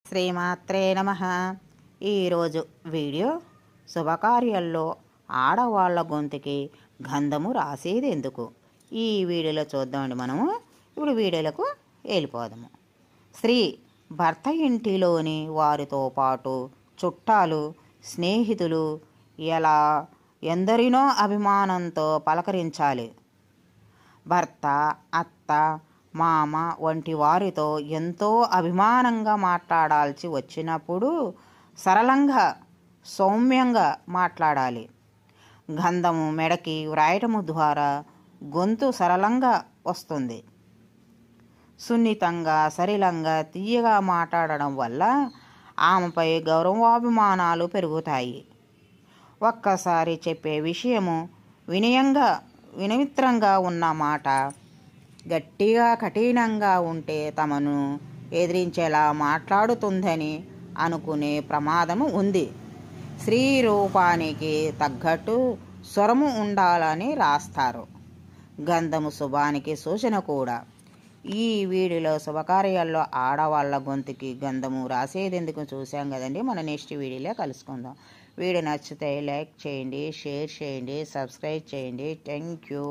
శ్రీమాత్రే నమః. ఈరోజు వీడియో శుభకార్యాల్లో ఆడవాళ్ళ గొంతుకి గంధము రాసేది ఎందుకు, ఈ వీడియోలో చూద్దామండి. మనము ఇప్పుడు వీడియోలకు వెళ్ళిపోదాము. స్త్రీ భర్త ఇంటిలోని వారితో పాటు చుట్టాలు, స్నేహితులు ఎలా ఎందరినో అభిమానంతో పలకరించాలి. భర్త, అత్త, మామ వంటి వారితో ఎంతో అభిమానంగా మాట్లాడాల్సి వచ్చినప్పుడు సరళంగా, సౌమ్యంగా మాట్లాడాలి. గంధము మెడకి వ్రాయటము ద్వారా గొంతు సరళంగా వస్తుంది. సున్నితంగా, సరళంగా, తీయగా మాట్లాడడం వల్ల ఆమెపై గౌరవాభిమానాలు పెరుగుతాయి. ఒక్కసారి చెప్పే విషయము వినమ్రంగా ఉన్న మాట గట్టిగా, కఠినంగా ఉంటే తమను ఎదిరించేలా మాట్లాడుతుందని అనుకునే ప్రమాదము ఉంది. స్త్రీ రూపానికి తగ్గట్టు స్వరము ఉండాలని రాస్తారు. గంధము శుభానికి సూచన కూడా. ఈ వీడియోలో శుభకార్యాల్లో ఆడవాళ్ళ గొంతుకి గంధము రాసేదెందుకు చూసాం కదండి. మన నెక్స్ట్ వీడియోలో కలుసుకుందాం. వీడియో నచ్చితే లైక్ చేయండి, షేర్ చేయండి, సబ్స్క్రైబ్ చేయండి. Thank you.